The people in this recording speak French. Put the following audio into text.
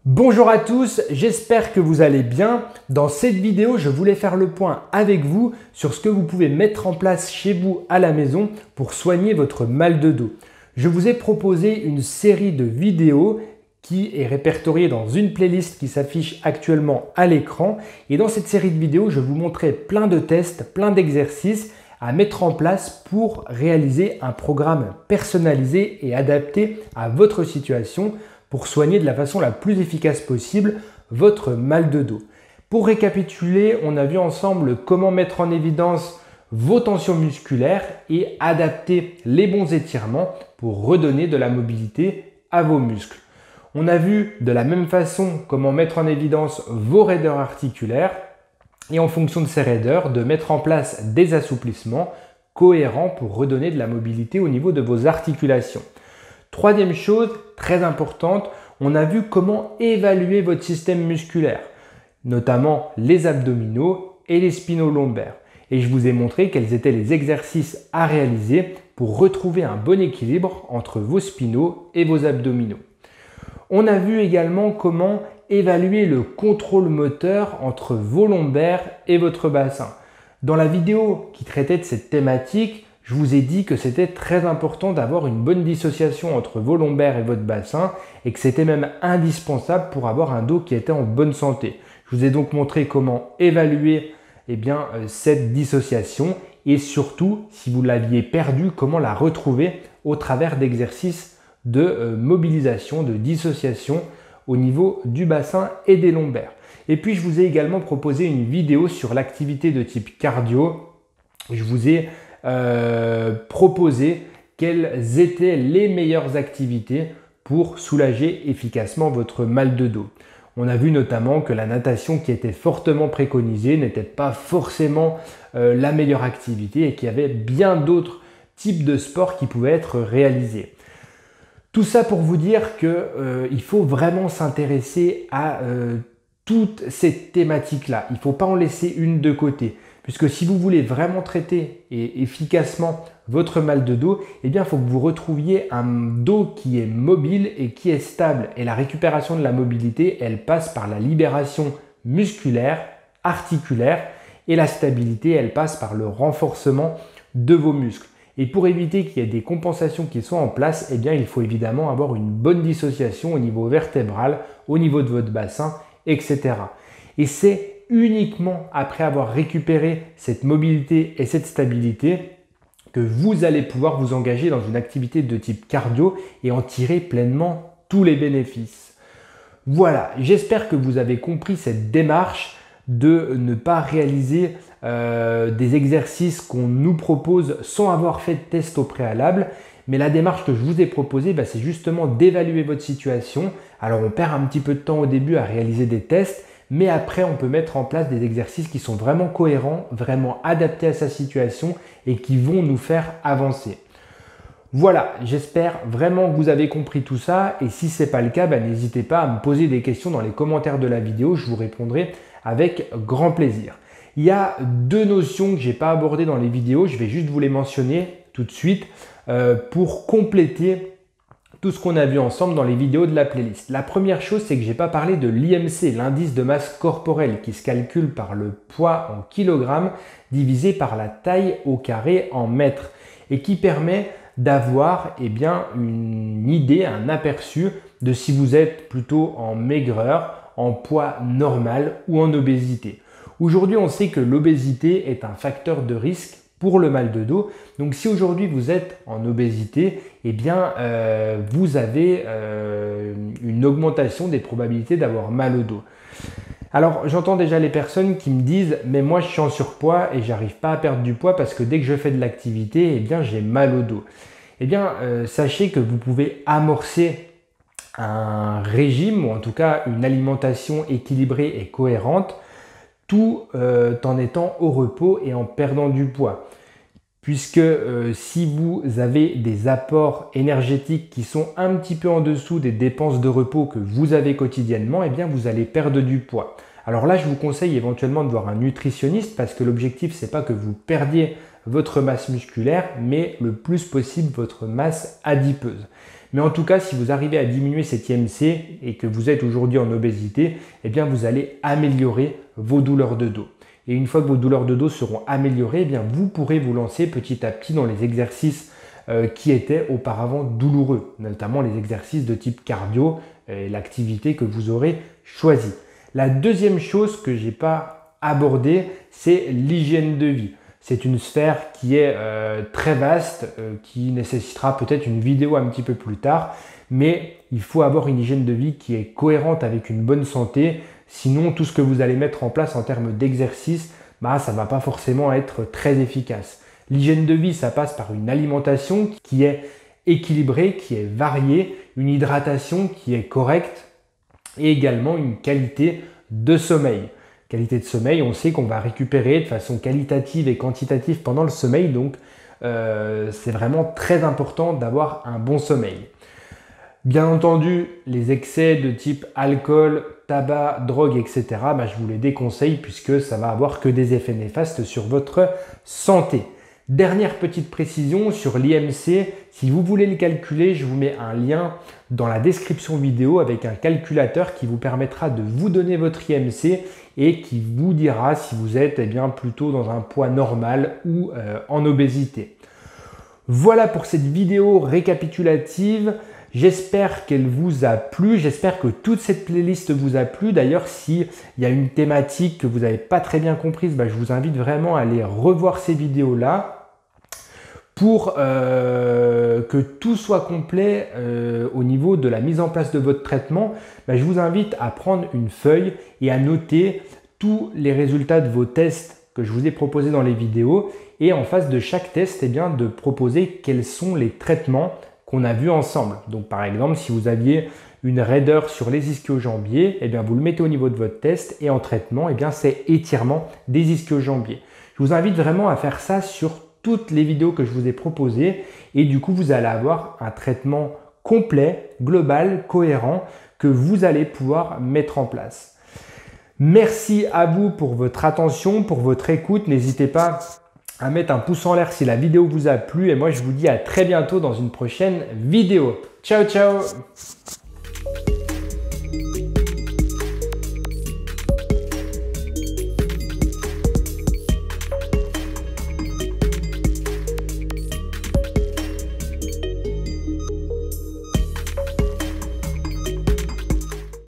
Bonjour à tous, j'espère que vous allez bien. Dans cette vidéo, je voulais faire le point avec vous sur ce que vous pouvez mettre en place chez vous à la maison pour soigner votre mal de dos. Je vous ai proposé une série de vidéos qui est répertoriée dans une playlist qui s'affiche actuellement à l'écran. Et dans cette série de vidéos, je vous montrais plein de tests, plein d'exercices à mettre en place pour réaliser un programme personnalisé et adapté à votre situation pour soigner de la façon la plus efficace possible votre mal de dos. Pour récapituler, on a vu ensemble comment mettre en évidence vos tensions musculaires et adapter les bons étirements pour redonner de la mobilité à vos muscles. On a vu de la même façon comment mettre en évidence vos raideurs articulaires et en fonction de ces raideurs, de mettre en place des assouplissements cohérents pour redonner de la mobilité au niveau de vos articulations. Troisième chose, très importante, on a vu comment évaluer votre système musculaire, notamment les abdominaux et les spino-lombaires. Et je vous ai montré quels étaient les exercices à réaliser pour retrouver un bon équilibre entre vos spinos et vos abdominaux. On a vu également comment évaluer le contrôle moteur entre vos lombaires et votre bassin. Dans la vidéo qui traitait de cette thématique, je vous ai dit que c'était très important d'avoir une bonne dissociation entre vos lombaires et votre bassin et que c'était même indispensable pour avoir un dos qui était en bonne santé. Je vous ai donc montré comment évaluer cette dissociation et surtout, si vous l'aviez perdue, comment la retrouver au travers d'exercices de mobilisation, de dissociation au niveau du bassin et des lombaires. Et puis, je vous ai également proposé une vidéo sur l'activité de type cardio. Je vous ai proposer quelles étaient les meilleures activités pour soulager efficacement votre mal de dos. On a vu notamment que la natation qui était fortement préconisée n'était pas forcément la meilleure activité et qu'il y avait bien d'autres types de sports qui pouvaient être réalisés. Tout ça pour vous dire qu'il faut vraiment s'intéresser à toutes ces thématiques-là. Il ne faut pas en laisser une de côté. Puisque si vous voulez vraiment traiter et efficacement votre mal de dos, il faut que vous retrouviez un dos qui est mobile et qui est stable. Et la récupération de la mobilité, elle passe par la libération musculaire, articulaire, et la stabilité, elle passe par le renforcement de vos muscles. Et pour éviter qu'il y ait des compensations qui soient en place, il faut évidemment avoir une bonne dissociation au niveau vertébral, au niveau de votre bassin, etc. Et c'est uniquement après avoir récupéré cette mobilité et cette stabilité que vous allez pouvoir vous engager dans une activité de type cardio et en tirer pleinement tous les bénéfices. Voilà, j'espère que vous avez compris cette démarche de ne pas réaliser des exercices qu'on nous propose sans avoir fait de test au préalable. Mais la démarche que je vous ai proposée, c'est justement d'évaluer votre situation. Alors on perd un petit peu de temps au début à réaliser des tests, mais après on peut mettre en place des exercices qui sont vraiment cohérents, vraiment adaptés à sa situation et qui vont nous faire avancer. Voilà, j'espère vraiment que vous avez compris tout ça et si ce n'est pas le cas, n'hésitez pas à me poser des questions dans les commentaires de la vidéo, je vous répondrai avec grand plaisir. Il y a deux notions que je n'ai pas abordées dans les vidéos, je vais juste vous les mentionner tout de suite pour compléter tout ce qu'on a vu ensemble dans les vidéos de la playlist. La première chose, c'est que je n'ai pas parlé de l'IMC, l'indice de masse corporelle, qui se calcule par le poids en kilogrammes divisé par la taille au carré en mètres et qui permet d'avoir une idée, un aperçu de si vous êtes plutôt en maigreur, en poids normal ou en obésité. Aujourd'hui, on sait que l'obésité est un facteur de risque pour le mal de dos. Donc si aujourd'hui vous êtes en obésité, vous avez une augmentation des probabilités d'avoir mal au dos. Alors j'entends déjà les personnes qui me disent « mais moi je suis en surpoids et j'arrive pas à perdre du poids parce que dès que je fais de l'activité, j'ai mal au dos ». Sachez que vous pouvez amorcer un régime ou en tout cas une alimentation équilibrée et cohérente tout en étant au repos et en perdant du poids. Puisque si vous avez des apports énergétiques qui sont un petit peu en dessous des dépenses de repos que vous avez quotidiennement, vous allez perdre du poids. Alors là, je vous conseille éventuellement de voir un nutritionniste parce que l'objectif, c'est pas que vous perdiez votre masse musculaire, mais le plus possible votre masse adipeuse. Mais en tout cas, si vous arrivez à diminuer cet IMC et que vous êtes aujourd'hui en obésité, eh bien vous allez améliorer vos douleurs de dos. Et une fois que vos douleurs de dos seront améliorées, eh bien vous pourrez vous lancer petit à petit dans les exercices qui étaient auparavant douloureux, notamment les exercices de type cardio et l'activité que vous aurez choisie. La deuxième chose que je n'ai pas abordée, c'est l'hygiène de vie. C'est une sphère qui est très vaste, qui nécessitera peut-être une vidéo un petit peu plus tard, mais il faut avoir une hygiène de vie qui est cohérente avec une bonne santé. Sinon, tout ce que vous allez mettre en place en termes d'exercice, ça ne va pas forcément être très efficace. L'hygiène de vie, ça passe par une alimentation qui est équilibrée, qui est variée, une hydratation qui est correcte et également une qualité de sommeil. Qualité de sommeil, on sait qu'on va récupérer de façon qualitative et quantitative pendant le sommeil, donc c'est vraiment très important d'avoir un bon sommeil. Bien entendu, les excès de type alcool, tabac, drogue, etc., je vous les déconseille puisque ça va avoir que des effets néfastes sur votre santé. Dernière petite précision sur l'IMC, si vous voulez le calculer, je vous mets un lien dans la description vidéo avec un calculateur qui vous permettra de vous donner votre IMC et qui vous dira si vous êtes plutôt dans un poids normal ou en obésité. Voilà pour cette vidéo récapitulative. J'espère qu'elle vous a plu, j'espère que toute cette playlist vous a plu. D'ailleurs, s'il y a une thématique que vous n'avez pas très bien comprise, je vous invite vraiment à aller revoir ces vidéos-là pour que tout soit complet au niveau de la mise en place de votre traitement. Je vous invite à prendre une feuille et à noter tous les résultats de vos tests que je vous ai proposés dans les vidéos et en face de chaque test, de proposer quels sont les traitements qu'on a vu ensemble. Donc par exemple, si vous aviez une raideur sur les ischio-jambiers, vous le mettez au niveau de votre test et en traitement, c'est étirement des ischio-jambiers. Je vous invite vraiment à faire ça sur toutes les vidéos que je vous ai proposées et du coup, vous allez avoir un traitement complet, global, cohérent que vous allez pouvoir mettre en place. Merci à vous pour votre attention, pour votre écoute. N'hésitez pas à mettre un pouce en l'air si la vidéo vous a plu et moi je vous dis à très bientôt dans une prochaine vidéo. Ciao ciao!